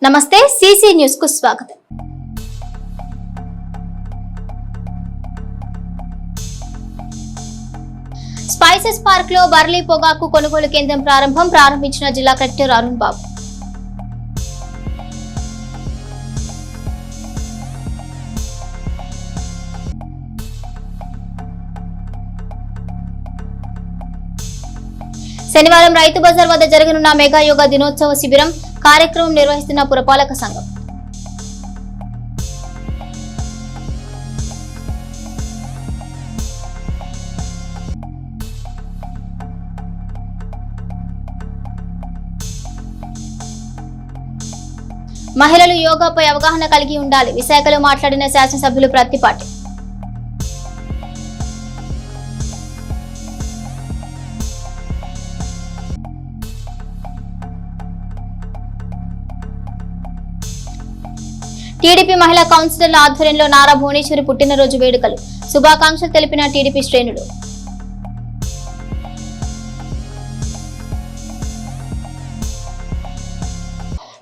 నమస్తే CC news కు స్వాగతం. స్పైసెస్ పార్క్ లో బర్లీ పొగాకు కొనుగోలు కేంద్రం ప్రారంభించిన జిల్లా కలెక్టర్ అరుణ్ బాబు. శనివారం రైతు బజార్ వద్ద జరగనున్న మెగా యోగా దినోత్సవ శిబిరం కార్యక్రమం నిర్వహిస్తున్న పురపాలక సంఘం. మహిళలు యోగాపై అవగాహన కలిగి ఉండాలి. విశాఖలో మాట్లాడిన శాసనసభ్యులు ప్రత్తిపాటి. టీడీపీ మహిళా కౌన్సిలర్ల ఆధ్వర్యంలో నారా భువనేశ్వరి పుట్టినరోజు వేడుకలు శుభాకాంక్షలు తెలిపిన టీడీపీ శ్రేణులు.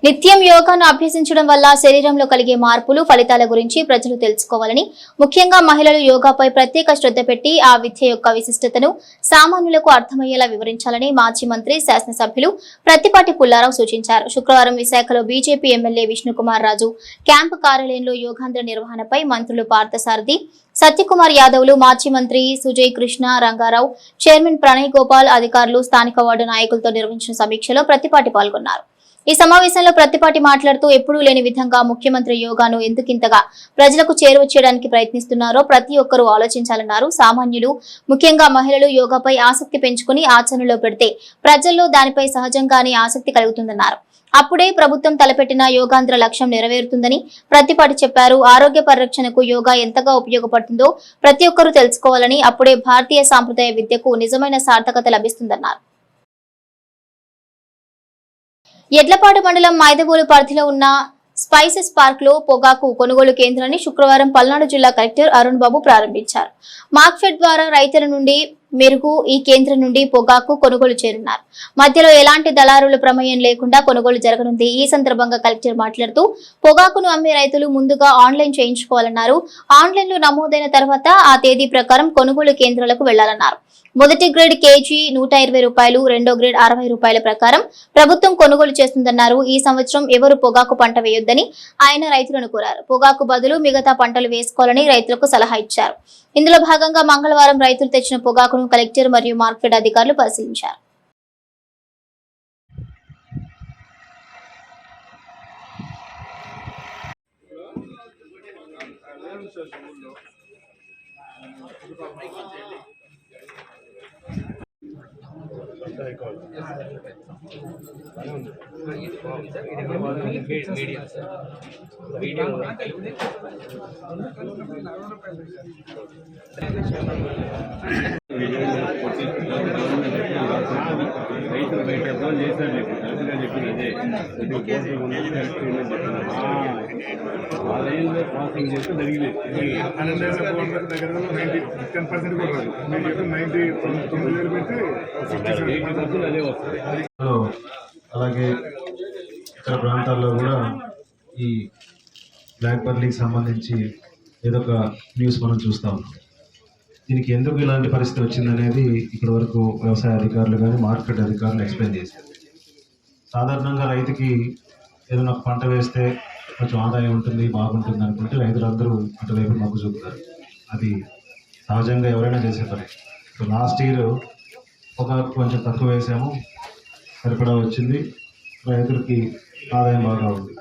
నిత్యం యోగాను అభ్యసించడం వల్ల శరీరంలో కలిగే మార్పులు ఫలితాల గురించి ప్రజలు తెలుసుకోవాలని, ముఖ్యంగా మహిళలు యోగాపై ప్రత్యేక శ్రద్ధ పెట్టి ఆ విద్య యొక్క విశిష్టతను సామాన్యులకు అర్థమయ్యేలా వివరించాలని మాజీ మంత్రి శాసనసభ్యులు ప్రత్తిపాటి పుల్లారావు సూచించారు. శుక్రవారం విశాఖలో BJP MLA Vishnukumar Raju camp కార్యాలయంలో యోగాంధ్ర నిర్వహణపై మంత్రులు పార్థసారథి, సత్యకుమార్ యాదవ్లు, మాజీ మంత్రి సుజయ్ కృష్ణ, రంగారావు, చైర్మన్ ప్రణయ్ గోపాల్, అధికారులు, స్థానిక వార్డు నాయకులతో నిర్వహించిన సమీక్షలో ప్రత్తిపాటి పాల్గొన్నారు. ఈ సమావేశంలో ప్రత్తిపాటి మాట్లాడుతూ ఎప్పుడూ లేని విధంగా ముఖ్యమంత్రి యోగాను ఎందుకింతగా ప్రజలకు చేరువ చేయడానికి ప్రయత్నిస్తున్నారో ప్రతి ఒక్కరూ ఆలోచించాలన్నారు. సామాన్యులు, ముఖ్యంగా మహిళలు యోగాపై ఆసక్తి పెంచుకుని ఆచరణలో పెడితే ప్రజల్లో దానిపై సహజంగానే ఆసక్తి కలుగుతుందన్నారు. అప్పుడే ప్రభుత్వం తలపెట్టిన యోగాంధ్ర లక్ష్యం నెరవేరుతుందని ప్రత్తిపాటి చెప్పారు. ఆరోగ్య పరిరక్షణకు యోగా ఎంతగా ఉపయోగపడుతుందో ప్రతి ఒక్కరూ తెలుసుకోవాలని, అప్పుడే భారతీయ సాంప్రదాయ విద్యకు నిజమైన సార్థకత లభిస్తుందన్నారు. ఎడ్లపాడు మండలం మైదబోలు పరిధిలో ఉన్న స్పైసెస్ పార్క్ లో పొగాకు కొనుగోలు కేంద్రాన్ని శుక్రవారం పల్నాడు జిల్లా కలెక్టర్ అరుణ్ బాబు ప్రారంభించారు. మార్క్ఫెడ్ ద్వారా రైతుల నుండి మెరుగు ఈ కేంద్రం నుండి పొగాకు కొనుగోలు చేరున్నారు. మధ్యలో ఎలాంటి దళారుల ప్రమేయం లేకుండా కొనుగోలు జరగనుంది. ఈ సందర్భంగా కలెక్టర్ మాట్లాడుతూ పొగాకును అమ్మే రైతులు ముందుగా ఆన్లైన్ చేయించుకోవాలన్నారు. ఆన్లైన్ లో నమోదైన తర్వాత ఆ తేదీ ప్రకారం కొనుగోలు కేంద్రాలకు వెళ్లాలన్నారు. మొదటి గ్రేడ్ కేజీ 120 రూపాయలు, రెండో గ్రేడ్ 60 రూపాయల ప్రకారం ప్రభుత్వం కొనుగోలు చేస్తుందన్నారు. ఈ సంవత్సరం ఎవరు పొగాకు పంట వేయొద్దని ఆయన రైతులను కోరారు. పొగాకు బదులు మిగతా పంటలు వేసుకోవాలని రైతులకు సలహా ఇచ్చారు. ఇందులో భాగంగా మంగళవారం రైతులు తెచ్చిన పొగాకును కలెక్టర్ మరియు మార్కెట్ అధికారులు పరిశీలించారు. అలాగే ఇతర ప్రాంతాల్లో కూడా ఈ బ్లాక్ బర్లీకి సంబంధించి ఏదో ఒక న్యూస్ మనం చూస్తూ ఉన్నాం. దీనికి ఎందుకు ఇలాంటి పరిస్థితి వచ్చిందనేది ఇప్పటి వరకు వ్యవసాయ అధికారులు కానీ మార్కెట్ అధికారులు ఎక్స్ప్లెయిన్ చేశారు. సాధారణంగా రైతుకి ఏదైనా పంట వేస్తే కొంచెం ఆదాయం ఉంటుంది, బాగుంటుంది అనుకుంటే రైతులందరూ అటువైపు మొగ్గు చూపుతారు. అది సహజంగా ఎవరైనా చేసే పని. సో లాస్ట్ ఇయర్ పొగాకు కొంచెం తక్కువ వేసాము, సరిపడా వచ్చింది, రైతులకి ఆదాయం బాగా ఉంది.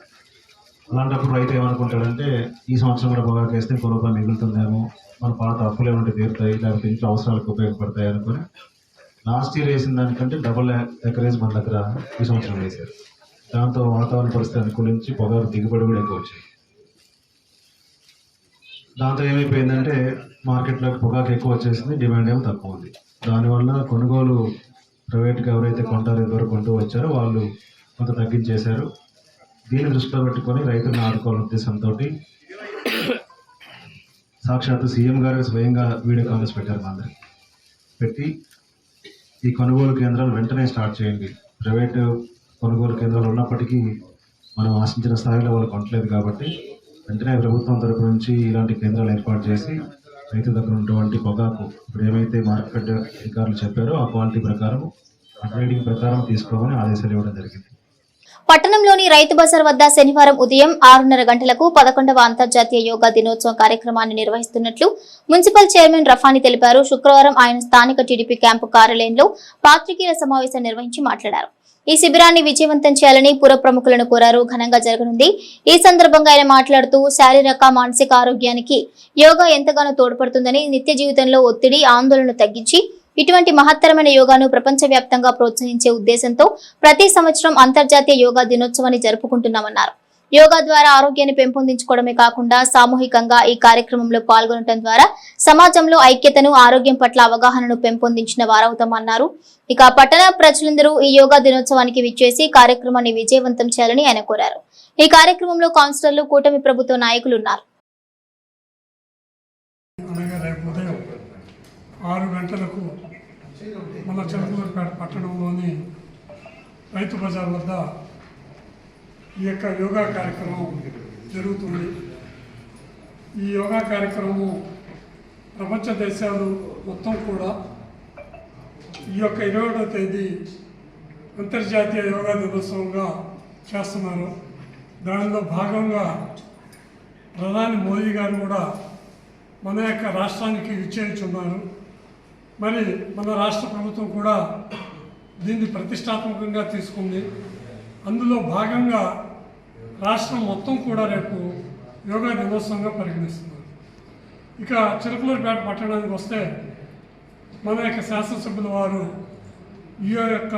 అలాంటప్పుడు రైతు ఏమనుకుంటాడంటే ఈ సంవత్సరం కూడా పొగాకు వేస్తే ఇంకో రూపాయలు మిగులుతుందేమో, మన పాత అప్పులు ఏమంటే తీరుతాయి, లేకపోతే ఇంట్లో అవసరాలకు ఉపయోగపడతాయి అనుకుని లాస్ట్ ఇయర్ వేసిన దానికంటే డబుల్ ఎకరేజ్ మన దగ్గర ఈ సంవత్సరం వేశారు. దాంతో వాతావరణ పరిస్థితి అనుకూలించి పొగాకు దిగుబడి కూడా ఎక్కువ వచ్చాయి. దాంతో ఏమైపోయిందంటే మార్కెట్లోకి పొగాకు ఎక్కువ వచ్చేసింది, డిమాండ్ ఏమో తక్కువ ఉంది. దానివల్ల కొనుగోలు ప్రైవేట్గా ఎవరైతే కొంటారో ఇదివరకు కొంటూ వచ్చారో వాళ్ళు కొంత తగ్గించేశారు. దీన్ని దృష్టిలో పెట్టుకొని రైతులను ఆదుకోవాలనే ఉద్దేశంతో సాక్షాత్తు సీఎం గారు స్వయంగా వీడియో కాల్స్ పెట్టారు. మా అందరికి పెట్టి ఈ కొనుగోలు కేంద్రాలు వెంటనే స్టార్ట్ చేయండి. ప్రైవేటు కొనుగోలు కేంద్రాలు ఉన్నప్పటికీ మనం ఆశించిన స్థాయిలో వాళ్ళు కొనట్లేదు కాబట్టి వెంటనే ప్రభుత్వం తరపు నుంచి ఇలాంటి కేంద్రాలు ఏర్పాటు చేసి రైతు దగ్గర ఉన్నటువంటి పొగాకు ఇప్పుడు ఏమైతే మార్కెట్ అధికారులు చెప్పారో ఆ క్వాలిటీ ప్రకారం ఆ ట్రేడింగ్ ప్రకారం తీసుకోమని ఆదేశాలు ఇవ్వడం జరిగింది. పట్టణంలోని రైతు బజార్ వద్ద శనివారం ఉదయం 6:30 గంటలకు 11వ అంతర్జాతీయ యోగా దినోత్సవం కార్యక్రమాన్ని నిర్వహిస్తున్నట్లు మున్సిపల్ చైర్మన్ రఫానీ తెలిపారు. శుక్రవారం ఆయన స్థానిక టీడీపీ క్యాంపు కార్యాలయంలో పాత్రికేయుల సమావేశం నిర్వహించి మాట్లాడారు. ఈ శిబిరాన్ని విజయవంతం చేయాలని పుర ప్రముఖులను కోరారు. ఘనంగా జరగనుంది. ఈ సందర్భంగా ఆయన మాట్లాడుతూ శారీరక మానసిక ఆరోగ్యానికి యోగా ఎంతగానో తోడ్పడుతుందని, నిత్య జీవితంలో ఒత్తిడి ఆందోళనను తగ్గించి ఇటువంటి మహత్తరమైన యోగాను ప్రపంచవ్యాప్తంగా ప్రోత్సహించే ఉద్దేశంతో ప్రతి సంవత్సరం అంతర్జాతీయ యోగా దినోత్సవాన్ని జరుపుకుంటున్నామన్నారు. యోగా ద్వారా ఆరోగ్యాన్ని పెంపొందించుకోవడమే కాకుండా సామూహికంగా ఈ కార్యక్రమంలో పాల్గొనడం ద్వారా సమాజంలో ఐక్యతను, ఆరోగ్యం పట్ల అవగాహనను పెంపొందించిన వారవుతామన్నారు. ఇక పట్టణ ప్రజలందరూ ఈ యోగా దినోత్సవానికి విచ్చేసి కార్యక్రమాన్ని విజయవంతం చేయాలని ఆయన కోరారు. ఈ కార్యక్రమంలో కౌన్సిలర్లు, కూటమి ప్రభుత్వ నాయకులు ఉన్నారు. 6 గంటలకు మన చిలకలూరుపేట పట్టణంలోని రైతు బజార్ వద్ద ఈ యొక్క యోగా కార్యక్రమం జరుగుతుంది. ఈ యోగా కార్యక్రమం ప్రపంచ దేశాలు మొత్తం కూడా ఈ యొక్క 21వ తేదీ అంతర్జాతీయ యోగా దినోత్సవంగా చేస్తున్నారు. దానిలో భాగంగా ప్రధాని మోదీ గారు కూడా మన యొక్క రాష్ట్రానికి విచ్చేయుచున్నారు. మరి మన రాష్ట్ర ప్రభుత్వం కూడా దీన్ని ప్రతిష్టాత్మకంగా తీసుకుంది. అందులో భాగంగా రాష్ట్రం మొత్తం కూడా రేపు యోగా దినోత్సవంగా పరిగణిస్తున్నారు. ఇక చిలకలూరుపేట పట్టణానికి వస్తే మన యొక్క శాసనసభ్యుల వారు ఈ యొక్క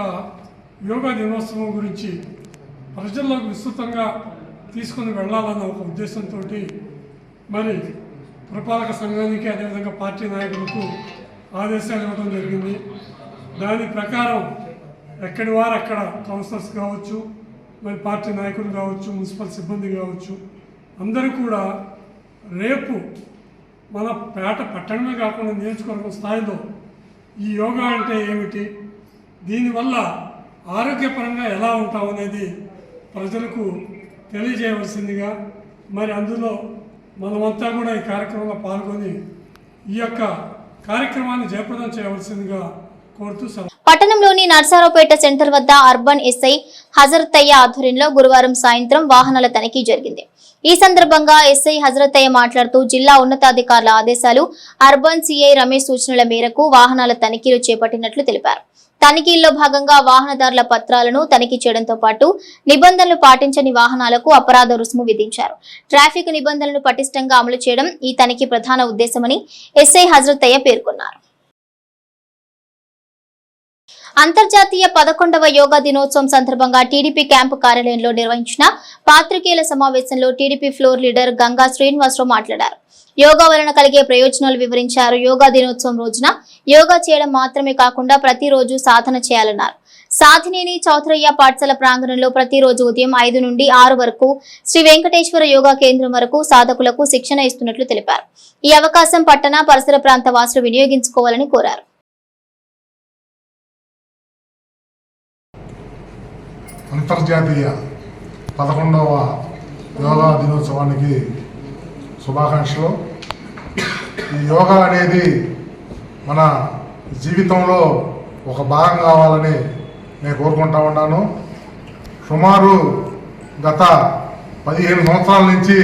యోగా దినోత్సవం గురించి ప్రజల్లోకి విస్తృతంగా తీసుకుని వెళ్ళాలన్న ఒక ఉద్దేశంతో మరి పురపాలక సంఘానికి అదేవిధంగా పార్టీ నాయకులకు ఆదేశాలు ఇవ్వడం జరిగింది. దాని ప్రకారం ఎక్కడి వారు అక్కడ కౌన్సిలర్స్ కావచ్చు, మరి పార్టీ నాయకులు కావచ్చు, మున్సిపల్ సిబ్బంది కావచ్చు, అందరూ కూడా రేపు మన పేట పట్టణమే కాకుండా నియోజకవర్గం స్థాయిలో ఈ యోగా అంటే ఏమిటి, దీనివల్ల ఆరోగ్యపరంగా ఎలా ఉంటామనేది ప్రజలకు తెలియజేయవలసిందిగా, మరి అందులో మనమంతా కూడా ఈ కార్యక్రమంలో పాల్గొని ఈ యొక్క కార్యక్రమాన్ని జయప్రదం చేయవలసిందిగా కోరుతూ పట్టణంలోని నర్సారావుపేట సెంటర్ వద్ద అర్బన్ ఎస్ఐ హజరతయ్య ఆధ్వర్యంలో గురువారం సాయంత్రం వాహనాల తనిఖీ జరిగింది. ఈ సందర్భంగా ఎస్ఐ హజరతయ్య మాట్లాడుతూ జిల్లా ఉన్నతాధికారుల ఆదేశాలు, అర్బన్ సిఐ రమేష్ సూచనల మేరకు వాహనాల తనిఖీలు చేపట్టినట్లు తెలిపారు. తనిఖీల్లో భాగంగా వాహనదారుల పత్రాలను తనిఖీ చేయడంతో పాటు నిబంధనలు పాటించని వాహనాలకు అపరాధ రుసుము విధించారు. ట్రాఫిక్ నిబంధనలను పటిష్టంగా అమలు చేయడం ఈ తనిఖీ ప్రధాన ఉద్దేశమని ఎస్ఐ హజరతయ్య పేర్కొన్నారు. అంతర్జాతీయ 11వ యోగా దినోత్సవం సందర్భంగా టీడీపీ క్యాంపు కార్యాలయంలో నిర్వహించిన పాత్రికేయుల సమావేశంలో TDP floor leader Ganga Srinivasarao మాట్లాడారు. యోగా వలన కలిగే ప్రయోజనాలు వివరించారు. యోగా దినోత్సవం రోజున యోగా చేయడం మాత్రమే కాకుండా ప్రతిరోజు సాధన చేయాలన్నారు. సాధినేని చౌత్రయ్య పాఠశాల ప్రాంగణంలో ప్రతిరోజు ఉదయం 5 నుండి 6 వరకు శ్రీ వెంకటేశ్వర యోగా కేంద్రం వరకు సాధకులకు శిక్షణ ఇస్తున్నట్లు తెలిపారు. ఈ అవకాశం పట్టణ పరిసర ప్రాంత వాసులు వినియోగించుకోవాలని కోరారు. అంతర్జాతీయ 11వ యోగా దినోత్సవానికి శుభాకాంక్షలు. ఈ యోగా అనేది మన జీవితంలో ఒక భాగం కావాలని నేను కోరుకుంటా ఉన్నాను. సుమారు గత 15 సంవత్సరాల నుంచి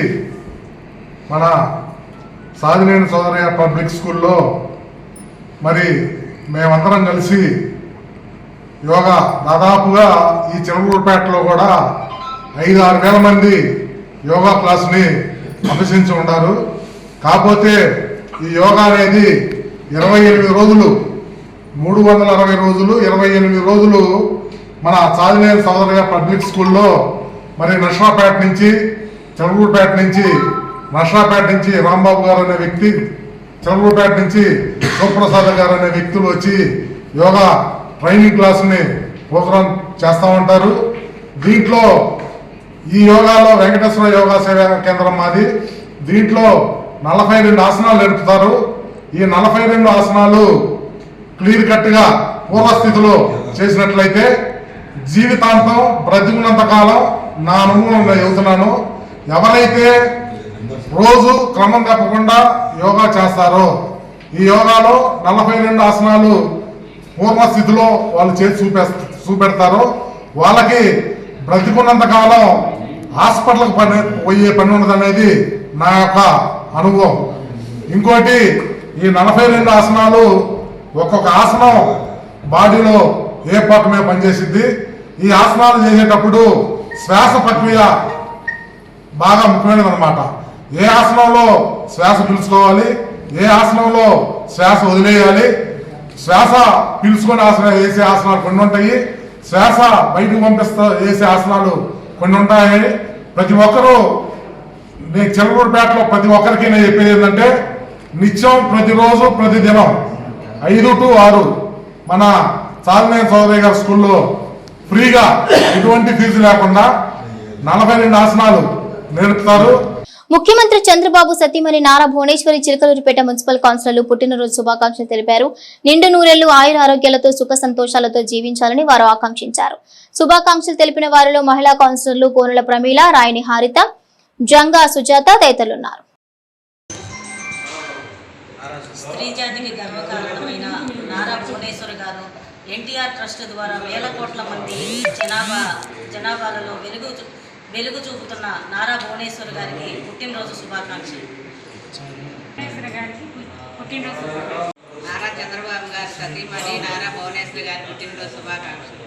మన సాధినేని సోదరయ్య పబ్లిక్ స్కూల్లో మరి మేమందరం కలిసి యోగా దాదాపుగా ఈ చిలకలూరుపేటలో కూడా 5-6 వేల మంది యోగా క్లాస్ని అభ్యసించి ఉన్నారు. కాకపోతే ఈ యోగా అనేది 28 రోజులు, 360 రోజులు, 28 రోజులు మన సాధినేని సోదరయ్య పబ్లిక్ స్కూల్లో మరి నర్సరావుపేట నుంచి, చిలకలూరుపేట నుంచి, నర్సరావుపేట నుంచి రాంబాబు గారు అనే వ్యక్తి, చిలకలూరుపేట నుంచి శివప్రసాద్ గారు అనే వ్యక్తులు వచ్చి యోగా ట్రైనింగ్ క్లాసుని ప్రోగ్రాం చేస్తూ ఉంటారు. దీంట్లో ఈ యోగాలో వెంకటేశ్వర యోగా సేవా కేంద్రం మాది. దీంట్లో 42 ఆసనాలు నేర్పుతారు. ఈ 42 ఆసనాలు క్లియర్ కట్గా పూర్వస్థితిలో చేసినట్లయితే జీవితాంతం బ్రతికున్నంత కాలం నా అనుభవంగా చెబుతున్నాను. ఎవరైతే రోజు క్రమం తప్పకుండా యోగా చేస్తారో, ఈ యోగాలో 42 ఆసనాలు పూర్వస్థితిలో వాళ్ళు చేసి చూపెడతారో వాళ్ళకి బ్రతికున్నంత కాలం హాస్పిటల్కి పోయే పని ఉండదనేది నా యొక్క అనుభవం. ఇంకోటి, ఈ 42 ఆసనాలు ఒక్కొక్క ఆసనం బాడీలో ఏ పార్ట్ మీద పనిచేసింది. ఈ ఆసనాలు చేసేటప్పుడు శ్వాస ప్రక్రియ బాగా ముఖ్యమైనది అనమాట. ఏ ఆసనంలో శ్వాస పీల్చుకోవాలి, ఏ ఆసనంలో శ్వాస వదిలేయాలి, శ్వాస పీల్చుకొని ఆసనం వేసే ఆసనాలు కొన్ని ఉంటాయి, శ్వాస బయటకు వేసే ఆసనాలు కొన్ని ఉంటాయి. ప్రతి ఒక్కరూ, నేను చిలకూరుపేటలో ప్రతి ఒక్కరికి నేను చెప్పేది ఏంటంటే, నిత్యం ప్రతిరోజు ప్రతిదినం 5 to 6 మన చాలినేని చౌదరి గారి స్కూల్లో ఫ్రీగా ఎటువంటి ఫీజు లేకుండా 42 ఆసనాలు నేర్పుతారు. ముఖ్యమంత్రి చంద్రబాబు సతీమణి నారా భువనేశ్వరి చిలకలూరిపేట మున్సిపల్ కౌన్సిలర్లు పుట్టినరోజు శుభాకాంక్షలు తెలిపారు. నిండు నూరేళ్లు ఆయుర ఆరోగ్యాలతో సుఖ సంతోషాలతో జీవించాలని వారు ఆకాంక్షించారు. శుభాకాంక్షలు తెలిపిన వారిలో మహిళా కౌన్సిలర్లు కోనల ప్రమీల, రాయని హారిత, జంగా సుజాత తదితరులున్నారు. స్త్రీ జాతికి గర్వకారణమైన నారా భువనేశ్వరి గారు ఎన్టీఆర్ ట్రస్ట్ ద్వారా వేల కోట్ల మంది జనాభాలలో వెలుగు చూపుతున్న నారా భువనేశ్వరి గారికి పుట్టినరోజు శుభాకాంక్షలు. నారా చంద్రబాబు గారి సతీమణి నారా భువనేశ్వరి గారి పుట్టినరోజు శుభాకాంక్షలు.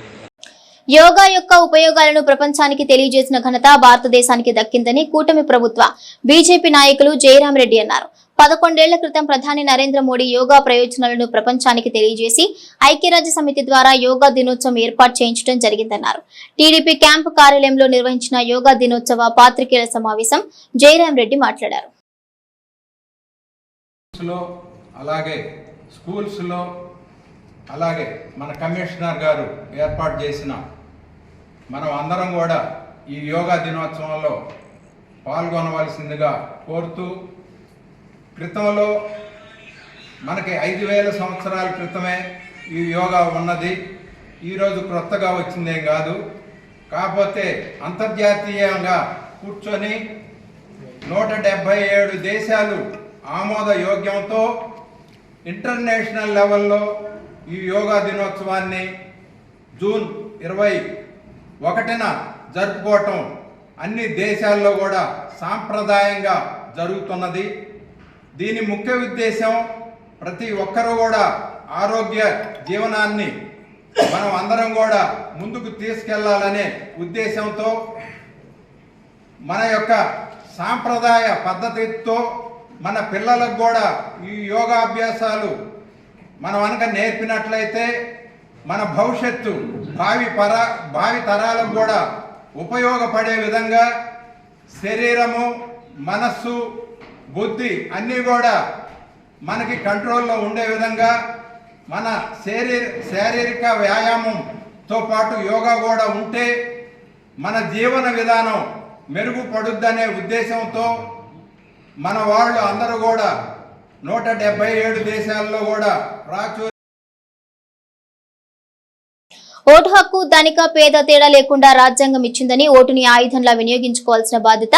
యోగా యొక్క ఉపయోగాలను ప్రపంచానికి తెలియజేసిన ఘనత భారతదేశానికి దక్కిందని కూటమి ప్రభుత్వ బీజేపీ నాయకులు జయరాం రెడ్డి అన్నారు. 11 ఏళ్ల క్రితం ప్రధాని నరేంద్ర మోడీ యోగా ప్రయోజనాలను ప్రపంచానికి తెలియజేసి ఐక్యరాజ్య సమితి ద్వారా యోగా దినోత్సవం ఏర్పాటు చేయించడం జరిగిందన్నారు. టీడీపీ క్యాంపు కార్యాలయంలో నిర్వహించిన యోగా దినోత్సవ పాత్రికేయుల సమావేశం జయరాం రెడ్డి మాట్లాడారు. అలాగే స్కూల్స్లో అలాగే మన కమిషనర్ గారు ఏర్పాటు చేసిన మనం అందరం కూడా ఈ యోగా దినోత్సవంలో పాల్గొనవలసిందిగా కోరుతూ, క్రితంలో మనకి 5000 సంవత్సరాల క్రితమే ఈ యోగా ఉన్నది. ఈరోజు క్రొత్తగా వచ్చిందేం కాదు. కాకపోతే అంతర్జాతీయంగా కూర్చొని 177 దేశాలు ఆమోద యోగ్యంతో ఇంటర్నేషనల్ లెవెల్లో ఈ యోగా దినోత్సవాన్ని జూన్ 21న జరుపుకోవటం అన్ని దేశాల్లో కూడా సాంప్రదాయంగా జరుగుతున్నది. దీని ముఖ్య ఉద్దేశం ప్రతి ఒక్కరూ కూడా ఆరోగ్య జీవనాన్ని మనం అందరం కూడా ముందుకు తీసుకెళ్లాలనే ఉద్దేశంతో మన యొక్క సాంప్రదాయ పద్ధతితో మన పిల్లలకు కూడా ఈ యోగాభ్యాసాలు మనం కనుక నేర్పినట్లయితే మన భవిష్యత్తు భావి తరాలకు కూడా ఉపయోగపడే విధంగా శరీరము, మనస్సు, బుద్ధి అన్నీ కూడా మనకి కంట్రోల్లో ఉండే విధంగా మన శారీరక వ్యాయామంతో పాటు యోగా కూడా ఉంటే మన జీవన విధానం మెరుగుపడుద్దనే ఉద్దేశంతో మన వాళ్ళు అందరూ కూడా 177 దేశాల్లో కూడా ప్రాచుర్యం. ఓటు హక్కు ధనిక పేద తేడా లేకుండా రాజ్యాంగం ఇచ్చిందని ఓటుని ఆయుధంలా వినియోగించుకోవాల్సిన బాధ్యత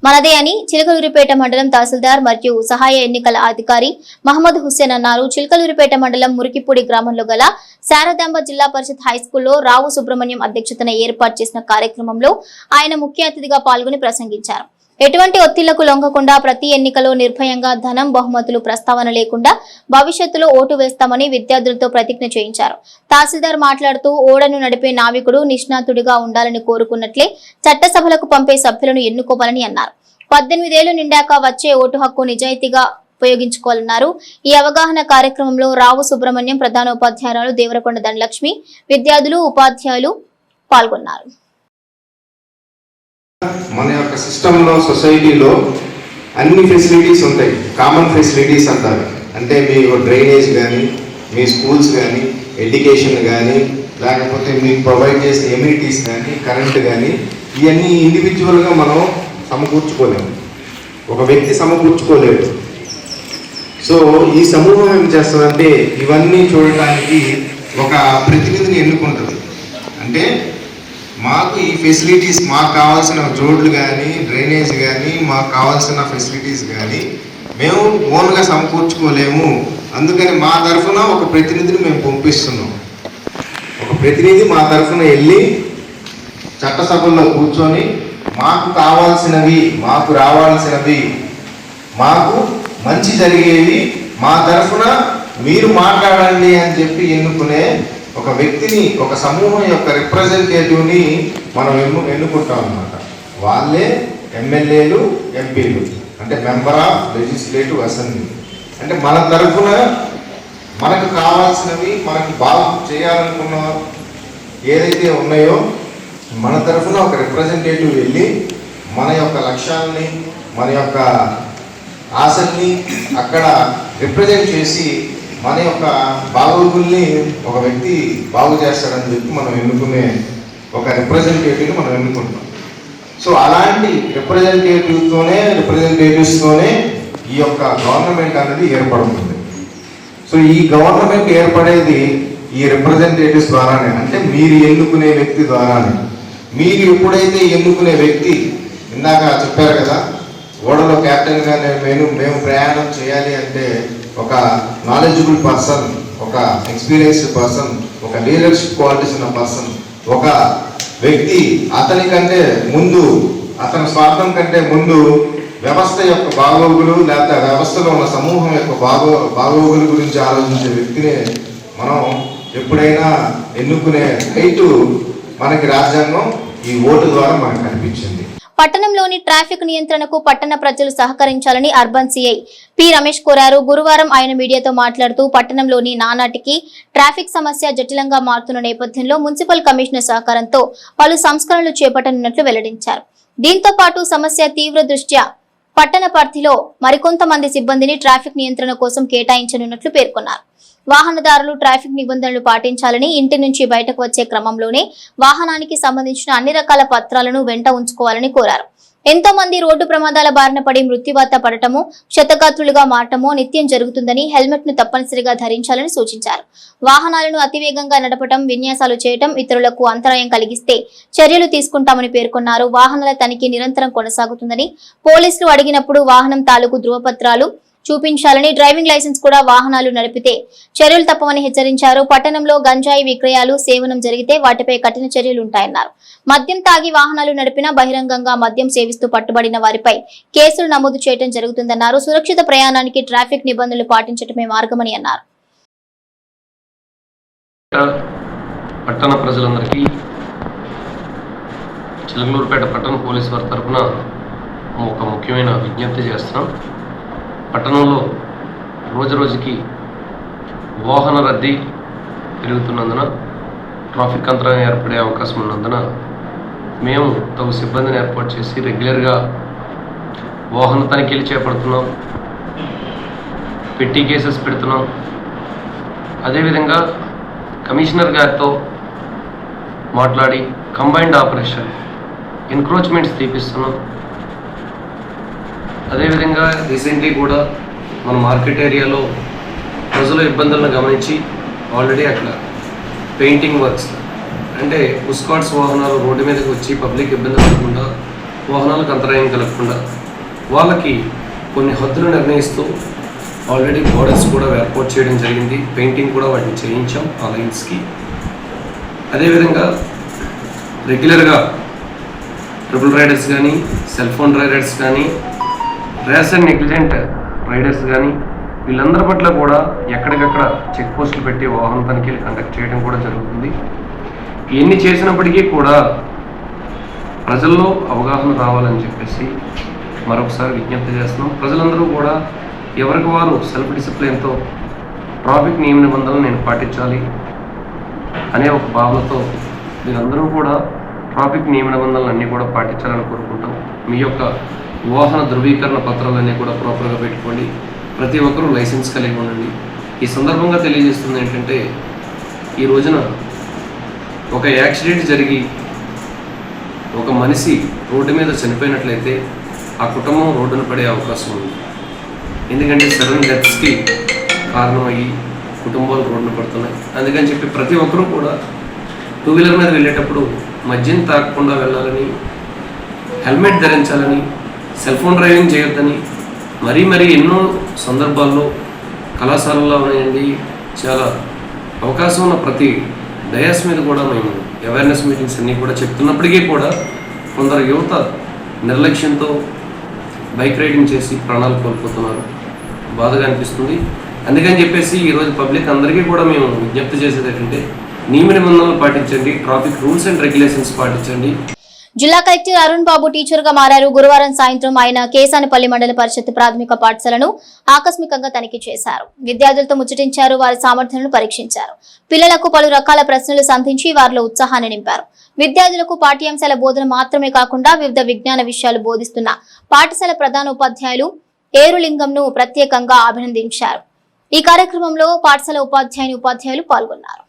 మనదే అని చిలకలూరిపేట మండలం తహసీల్దార్ మరియు సహాయ ఎన్నికల అధికారి మహమ్మద్ హుస్సేన్ అన్నారు. చిలకలూరిపేట మండలం మురికిపూడి గ్రామంలో గల శారదాంబ జిల్లా పరిషత్ హైస్కూల్లో రావు సుబ్రహ్మణ్యం అధ్యక్షతన ఏర్పాటు చేసిన కార్యక్రమంలో ఆయన ముఖ్య అతిథిగా పాల్గొని ప్రసంగించారు. ఎటువంటి ఒత్తిళ్లకు లొంగకుండా ప్రతి ఎన్నికలో నిర్భయంగా ధనం, బహుమతులు ప్రస్తావన లేకుండా భవిష్యత్తులో ఓటు వేస్తామని విద్యార్థులతో ప్రతిజ్ఞ చేయించారు. తహసీల్దార్ మాట్లాడుతూ ఓడను నడిపే నావికుడు నిష్ణాతుడిగా ఉండాలని కోరుకున్నట్లే చట్టసభలకు పంపే సభ్యులను ఎన్నుకోవాలని అన్నారు. 18 ఏళ్లు నిండాక వచ్చే ఓటు హక్కు నిజాయితీగా ఉపయోగించుకోవాలన్నారు. ఈ అవగాహన కార్యక్రమంలో రావు సుబ్రహ్మణ్యం, ప్రధానోపాధ్యాయురాలు దేవరకొండ ధనలక్ష్మి, విద్యార్థులు, ఉపాధ్యాయులు పాల్గొన్నారు. మన యొక్క సిస్టంలో సొసైటీలో అన్ని ఫెసిలిటీస్ ఉంటాయి. కామన్ ఫెసిలిటీస్ అంటారు. అంటే మీ డ్రైనేజ్ కానీ, మీ స్కూల్స్ కానీ, ఎడ్యుకేషన్ కానీ, లేకపోతే మీకు ప్రొవైడ్ చేసే ఎమ్యూనిటీస్ కానీ, కరెంట్ కానీ, ఇవన్నీ ఇండివిజువల్గా మనం సమకూర్చుకోలేము. ఒక వ్యక్తి సమకూర్చుకోలేడు. సో ఈ సమూహం ఏం చేస్తుందంటే ఇవన్నీ చూడటానికి ఒక ప్రతినిధిని ఎన్నుకుంటుంది. అంటే మాకు ఈ ఫెసిలిటీస్, మాకు కావాల్సిన రోడ్లు కానీ, డ్రైనేజ్ కానీ, మాకు కావాల్సిన ఫెసిలిటీస్ కానీ మేము ఓన్గా సమకూర్చుకోలేము. అందుకని మా తరఫున ఒక ప్రతినిధిని మేము పంపిస్తున్నాం. ఒక ప్రతినిధి మా తరఫున వెళ్ళి చట్టసభల్లో కూర్చొని మాకు కావాల్సినవి, మాకు రావాల్సినవి, మాకు మంచి జరిగేవి మా తరఫున మీరు మాట్లాడండి అని చెప్పి ఎన్నుకునే ఒక వ్యక్తిని, ఒక సమూహం యొక్క రిప్రజెంటేటివ్ని మనం ఎన్నుకుంటాం అన్నమాట. వాళ్ళే ఎమ్మెల్యేలు, ఎంపీలు, అంటే మెంబర్ ఆఫ్ లెజిస్లేటివ్ అసెంబ్లీ. అంటే మన తరఫున మనకు కావాల్సినవి, మనకు బాగా చేయాలనుకున్న ఏదైతే ఉన్నాయో మన తరఫున ఒక రిప్రజెంటేటివ్ వెళ్ళి మన యొక్క లక్ష్యాలని, మన యొక్క ఆశల్ని అక్కడ రిప్రజెంట్ చేసి మన యొక్క బాగోగుల్ని ఒక వ్యక్తి బాగు చేస్తాడని చెప్పి మనం ఎన్నుకునే ఒక రిప్రజెంటేటివ్ని మనం ఎన్నుకుంటాం. సో అలాంటి రిప్రజెంటేటివ్స్తోనే ఈ యొక్క గవర్నమెంట్ అనేది ఏర్పడుతుంది. సో ఈ గవర్నమెంట్ ఏర్పడేది ఈ రిప్రజెంటేటివ్స్ ద్వారానే, అంటే మీరు ఎన్నుకునే వ్యక్తి ద్వారానే. మీరు ఎప్పుడైతే ఎన్నుకునే వ్యక్తి, ఇందాక చెప్పారు కదా, ఓడలో క్యాప్టెన్గా మేము ప్రయాణం చేయాలి అంటే ఒక నాలెడ్జబుల్ పర్సన్, ఒక ఎక్స్పీరియన్స్డ్ పర్సన్, ఒక లీడర్షిప్ క్వాలిటీస్ ఉన్న పర్సన్, ఒక వ్యక్తి అతని కంటే ముందు, అతని స్వార్థం కంటే ముందు వ్యవస్థ యొక్క బాగోగులు లేకపోతే వ్యవస్థలో ఉన్న సమూహం యొక్క బాగోగుల గురించి ఆలోచించే వ్యక్తిని మనం ఎప్పుడైనా ఎన్నుకునే రైటు మనకి రాజ్యాంగం ఈ ఓటు ద్వారా మనకు కనిపించింది. పట్టణంలోని ట్రాఫిక్ నియంత్రణకు పట్టణ ప్రజలు సహకరించాలని అర్బన్ సిఐ పి రమేష్ కోరారు. గురువారం ఆయన మీడియాతో మాట్లాడుతూ పట్టణంలోని నానాటికి ట్రాఫిక్ సమస్య జటిలంగా మారుతున్న నేపథ్యంలో మున్సిపల్ కమిషనర్ సహకారంతో పలు సంస్కరణలు చేపట్టనున్నట్లు వెల్లడించారు. దీంతో పాటు సమస్య తీవ్ర దృష్ట్యా పట్టణ పరిధిలో మరికొంతమంది సిబ్బందిని ట్రాఫిక్ నియంత్రణ కోసం కేటాయించనున్నట్లు పేర్కొన్నారు. వాహనదారులు ట్రాఫిక్ నిబంధనలు పాటించాలని, ఇంటి నుంచి బయటకు వచ్చే క్రమంలోనే వాహనానికి సంబంధించిన అన్ని రకాల పత్రాలను వెంట ఉంచుకోవాలని కోరారు. ఎంతో మంది రోడ్డు ప్రమాదాల బారిన పడి మృత్యువాత పడటము, క్షతగాత్రులుగా మారటము నిత్యం జరుగుతుందని హెల్మెట్ ను తప్పనిసరిగా ధరించాలని సూచించారు. వాహనాలను అతివేగంగా నడపటం, విన్యాసాలు చేయటం, ఇతరులకు అంతరాయం కలిగిస్తే చర్యలు తీసుకుంటామని పేర్కొన్నారు. వాహనాల తనిఖీ నిరంతరం కొనసాగుతుందని, పోలీసులు అడిగినప్పుడు వాహనం తాలూకు ధృవపత్రాలు చూపించాలని, డ్రైవింగ్ లైసెన్స్ కూడా వాహనాలు నడిపితే చర్యలు తప్పవని హెచ్చరించారు. పట్టణంలో గంజాయి విక్రయాలు, సేవనం జరిగితే వాటిపై కఠిన చర్యలుంటాయన్నారు. మద్యం తాగి వాహనాలు నడిపినా, బహిరంగంగా మద్యం సేవిస్తూ పట్టుబడిన వారిపై కేసులు నమోదు చేయడం జరుగుతుందన్నారు. సురక్షిత ప్రయాణానికి ట్రాఫిక్ నిబంధనలు పాటించడమే మార్గమని అన్నారు. పట్టణ ప్రజలందరికీ చిలకలూరుపేట పట్టణ పోలీసు వారి తరఫున ఒక ముఖ్యమైన విజ్ఞప్తి చేస్తున్నాం. పట్టణంలో రోజురోజుకి వాహన రద్దీ పెరుగుతున్నందున, ట్రాఫిక్ అంతరాయం ఏర్పడే అవకాశం ఉన్నందున మేము తగు సిబ్బందిని ఏర్పాటు చేసి రెగ్యులర్గా వాహన తనిఖీలు చేపడుతున్నాం, పెట్టి కేసెస్ పెడుతున్నాం. అదేవిధంగా కమిషనర్ గారితో మాట్లాడి కంబైన్డ్ ఆపరేషన్ ఎన్క్రోచ్మెంట్స్ తీపిస్తున్నాం. అదేవిధంగా రీసెంట్లీ కూడా మన మార్కెట్ ఏరియాలో ప్రజల ఇబ్బందులను గమనించి ఆల్రెడీ అక్కడ పెయింటింగ్ వర్క్స్, అంటే పుస్కాట్స్ వాహనాలు రోడ్డు మీదకి వచ్చి పబ్లిక్ ఇబ్బంది పడకుండా, వాహనాలకు అంతరాయం కలగకుండా వాళ్ళకి కొన్ని హద్దులు నిర్ణయిస్తూ ఆల్రెడీ బోర్డర్స్ కూడా ఏర్పాటు చేయడం జరిగింది. పెయింటింగ్ కూడా వాటిని చేయించాం ఆ లైన్స్కి. అదేవిధంగా రెగ్యులర్గా ట్రిపుల్ రైడర్స్ కానీ, సెల్ ఫోన్ రైడర్స్ కానీ, ర్యాష్ అండ్ నెగ్లిజెంట్ రైడర్స్ కానీ, వీళ్ళందరి పట్ల కూడా ఎక్కడికక్కడ చెక్ పోస్టులు పెట్టి వాహన తనిఖీలు కండక్ట్ చేయడం కూడా జరుగుతుంది. ఇవన్నీ చేసినప్పటికీ కూడా ప్రజల్లో అవగాహన రావాలని చెప్పేసి మరొకసారి విజ్ఞప్తి చేస్తున్నాం. ప్రజలందరూ కూడా ఎవరికి వారు సెల్ఫ్ డిసిప్లిన్తో ట్రాఫిక్ నియమ నిబంధనలు నేను పాటించాలి అనే ఒక భావనతో మీరందరూ కూడా ట్రాఫిక్ నియమ నిబంధనలు అన్నీ కూడా పాటించాలని కోరుకుంటాం. మీ యొక్క వాహన ధృవీకరణ పత్రాలన్నీ కూడా ప్రాపర్గా పెట్టుకోండి. ప్రతి ఒక్కరూ లైసెన్స్ కలిగి ఉండండి. ఈ సందర్భంగా తెలియజేస్తుంది ఏంటంటే, ఈ రోజున ఒక యాక్సిడెంట్ జరిగి ఒక మనిషి రోడ్డు మీద చనిపోయినట్లయితే ఆ కుటుంబం రోడ్డున పడే అవకాశం ఉంది. ఎందుకంటే సడన్ డెత్స్కి కారణమయ్యి కుటుంబాలు రోడ్డున పడుతున్నాయి. అందుకని చెప్పి ప్రతి ఒక్కరూ కూడా టూ వీలర్ మీద వెళ్ళేటప్పుడు మద్యం తాగకుండా వెళ్ళాలని, హెల్మెట్ ధరించాలని, సెల్ ఫోన్ డ్రైవింగ్ చేయొద్దని మరీ ఎన్నో సందర్భాల్లో కళాశాలల్లో ఉన్నాయండి. చాలా అవకాశం ఉన్న ప్రతి డయాస్ మీద కూడా మేము అవేర్నెస్ మీటింగ్స్ అన్నీ కూడా చెప్తున్నప్పటికీ కూడా కొందరు యువత నిర్లక్ష్యంతో బైక్ రైడింగ్ చేసి ప్రాణాలు కోల్పోతున్నారు. బాధగా అనిపిస్తుంది. అందుకని చెప్పేసి ఈరోజు పబ్లిక్ అందరికీ కూడా మేము విజ్ఞప్తి చేసేది ఏంటంటే నియమ నిబంధనలు పాటించండి, ట్రాఫిక్ రూల్స్ అండ్ రెగ్యులేషన్స్ పాటించండి. జిల్లా కలెక్టర్ అరుణ్ బాబు టీచర్ గా మారారు. గురువారం సాయంత్రం ఆయన కేసానపల్లి మండల పరిషత్ ప్రాథమిక పాఠశాలను ఆకస్మికంగా తనిఖీ చేశారు. విద్యార్థులతో ముచ్చటించారు, వారి సామర్థ్యాలను పరీక్షించారు. పిల్లలకు పలు రకాల ప్రశ్నలు సంధించి వారిలో ఉత్సాహాన్ని నింపారు. విద్యార్థులకు పాఠ్యాంశాల బోధన మాత్రమే కాకుండా వివిధ విజ్ఞాన విషయాలు బోధిస్తున్న పాఠశాల ప్రధాన ఉపాధ్యాయులు ఏరులింగంను ప్రత్యేకంగా అభినందించారు. ఈ కార్యక్రమంలో పాఠశాల ఉపాధ్యాయులు పాల్గొన్నారు.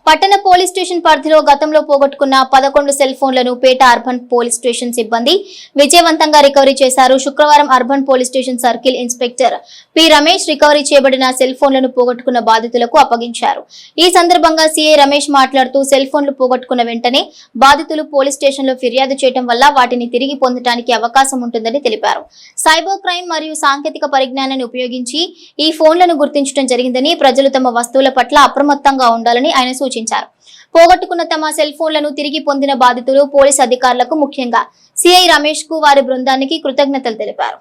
పట్టణ పోలీస్ స్టేషన్ పరిధిలో గతంలో పోగొట్టుకున్న 11 సెల్ ఫోన్లను పేట అర్బన్ పోలీస్ స్టేషన్ సిబ్బంది విజయవంతంగా రికవరీ చేశారు. శుక్రవారం urban police station circle inspector P Ramesh recovery చేయబడిన సెల్ ఫోన్లను పోగొట్టుకున్న బాధితులకు అప్పగించారు. ఈ సందర్భంగా సిఐ రమేష్ మాట్లాడుతూ సెల్ ఫోన్లు పోగొట్టుకున్న వెంటనే బాధితులు పోలీస్ స్టేషన్లో ఫిర్యాదు చేయడం వల్ల వాటిని తిరిగి పొందడానికి అవకాశం ఉంటుందని తెలిపారు. సైబర్ క్రైమ్ మరియు సాంకేతిక పరిజ్ఞానాన్ని ఉపయోగించి ఈ ఫోన్లను గుర్తించడం జరిగిందని, ప్రజలు తమ వస్తువుల పట్ల అప్రమత్తంగా ఉండాలని ఆయన సూచించారు. పోగొట్టుకున్న తమ సెల్ ఫోన్లను తిరిగి పొందిన బాధితులు పోలీస్ అధికారులకు, ముఖ్యంగా సిఐ రమేష్ కు వారి బృందానికి కృతజ్ఞతలు తెలిపారు.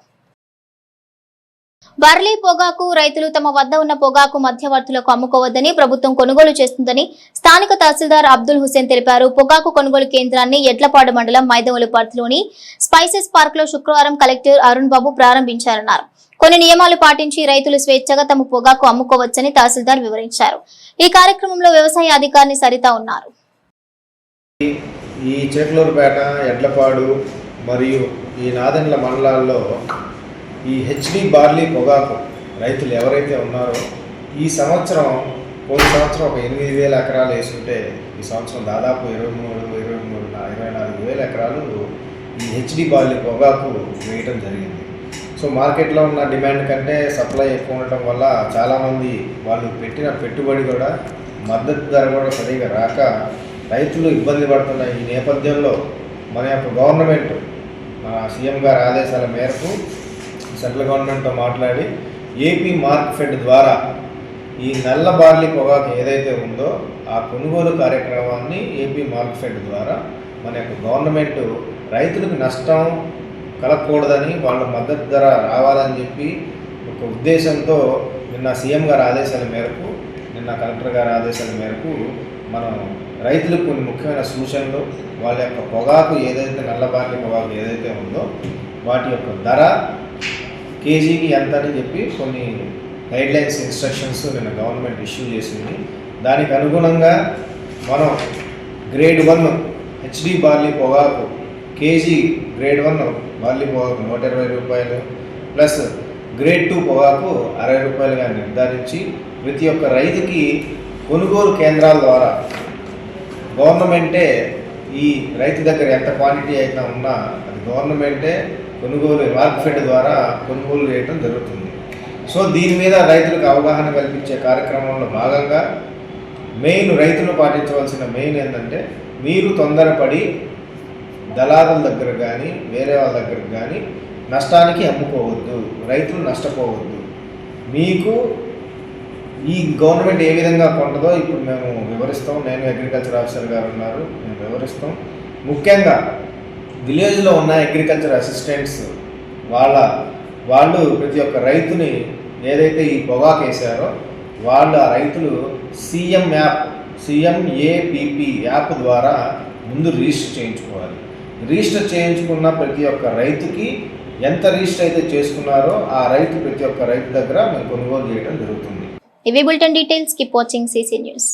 బర్లీ పొగాకు రైతులు తమ వద్ద ఉన్న పొగాకు మధ్యవర్తులకు అమ్ముకోవద్దని ప్రభుత్వం కొనుగోలు చేస్తుందని స్థానిక తహసీల్దార్ అబ్దుల్ హుసేన్ తెలిపారు. పొగాకు కొనుగోలు కేంద్రాన్ని ఎడ్లపాడు మండలం మైదవోలు పరిధిలోని స్పైసెస్ పార్క్ లో శుక్రవారం కలెక్టర్ అరుణ్ బాబు ప్రారంభించారన్నారు. కొన్ని నియమాలు పాటించి రైతులు స్వేచ్ఛగా తమ పొగాకు అమ్ముకోవచ్చని తహసీల్దార్ వివరించారు. ఈ కార్యక్రమంలో వ్యవసాయ అధికారిని సరిత ఉన్నారు. ఈ చేట్లూరుపేట, ఎడ్లపాడు మరియు ఈ నాదెండ్ల మండలాల్లో ఈ హెచ్డి బార్లీ పొగాకు రైతులు ఎవరైతే ఉన్నారో ఈ సంవత్సరం పోయిన సంవత్సరం ఒక 8,000 ఎకరాలు వేసుకుంటే ఈ సంవత్సరం దాదాపు 24,000 ఎకరాలు ఈ హెచ్డి బార్లీ పొగాకు వేయటం జరిగింది. సో మార్కెట్లో ఉన్న డిమాండ్ కంటే సప్లై ఎక్కువ ఉండటం వల్ల చాలామంది వాళ్ళు పెట్టిన పెట్టుబడి కూడా మద్దతు ధర కూడా సరిగా రాక రైతులు ఇబ్బంది పడుతున్న ఈ నేపథ్యంలో మన యొక్క గవర్నమెంట్ సీఎం గారి ఆదేశాల మేరకు సెంట్రల్ గవర్నమెంట్తో మాట్లాడి ఏపీ మార్కెట్ ద్వారా ఈ నల్ల బార్లీ పొగాకు ఏదైతే ఉందో ఆ కొనుగోలు కార్యక్రమాన్ని ఏపీ మార్కెట్ ద్వారా మన యొక్క గవర్నమెంట్ రైతులకు నష్టం కలగకూడదని, వాళ్ళ మద్దతు ధర రావాలని చెప్పి ఒక ఉద్దేశంతో నిన్న సీఎం గారి ఆదేశాల మేరకు, నిన్న కలెక్టర్ గారి ఆదేశాల మేరకు మనం రైతులకు కొన్ని ముఖ్యమైన సూచనలు, వాళ్ళ యొక్క పొగాకు ఏదైతే నల్ల బార్లీ పొగాకు ఏదైతే ఉందో వాటి యొక్క ధర కేజీకి ఎంత అని చెప్పి కొన్ని గైడ్లైన్స్, ఇన్స్ట్రక్షన్స్ నిన్న గవర్నమెంట్ ఇష్యూ చేసింది. దానికి అనుగుణంగా మనం గ్రేడ్ 1 హెచ్డి బార్లీ పొగాకు కేజీ గ్రేడ్ 1 బార్లీ పొగాకు 120 రూపాయలు ప్లస్ గ్రేడ్ 2 పొగాకు 60 రూపాయలుగా నిర్ధారించి ప్రతి ఒక్క రైతుకి కొనుగోలు కేంద్రాల ద్వారా గవర్నమెంటే ఈ రైతు దగ్గర ఎంత క్వాంటిటీ అయితే ఉన్నా అది గవర్నమెంటే కొనుగోలు మార్కెట్ ద్వారా కొనుగోలు చేయడం జరుగుతుంది. సో దీని మీద రైతులకు అవగాహన కల్పించే కార్యక్రమంలో భాగంగా రైతులు పాటించవలసిన మెయిన్ ఏంటంటే మీరు తొందరపడి దళారుల దగ్గర కానీ వేరే వాళ్ళ దగ్గర కానీ నష్టానికి అమ్ముకోవద్దు, రైతులు నష్టపోవద్దు. మీకు ఈ గవర్నమెంట్ ఏ విధంగా కొంటదో ఇప్పుడు మేము వివరిస్తాం. నేను అగ్రికల్చర్ ఆఫీసర్ గారు ఉన్నారు, మేము వివరిస్తాం. ముఖ్యంగా విలేజ్లో ఉన్న అగ్రికల్చర్ అసిస్టెంట్స్ వాళ్ళు ప్రతి ఒక్క రైతుని ఏదైతే ఈ పొగాకు వేశారో వాళ్ళు ఆ రైతులు CMAPP యాప్ ద్వారా ముందు రిజిస్టర్ చేయించుకోవాలి. రిజిస్టర్ చేయించుకున్న ప్రతి ఒక్క రైతుకి ఎంత రిజిస్టర్ అయితే చేసుకున్నారో ఆ ప్రతి ఒక్క రైతు దగ్గర మేము కొనుగోలు చేయడం జరుగుతుంది. ఇవి bulletin details. Keep watching CC news.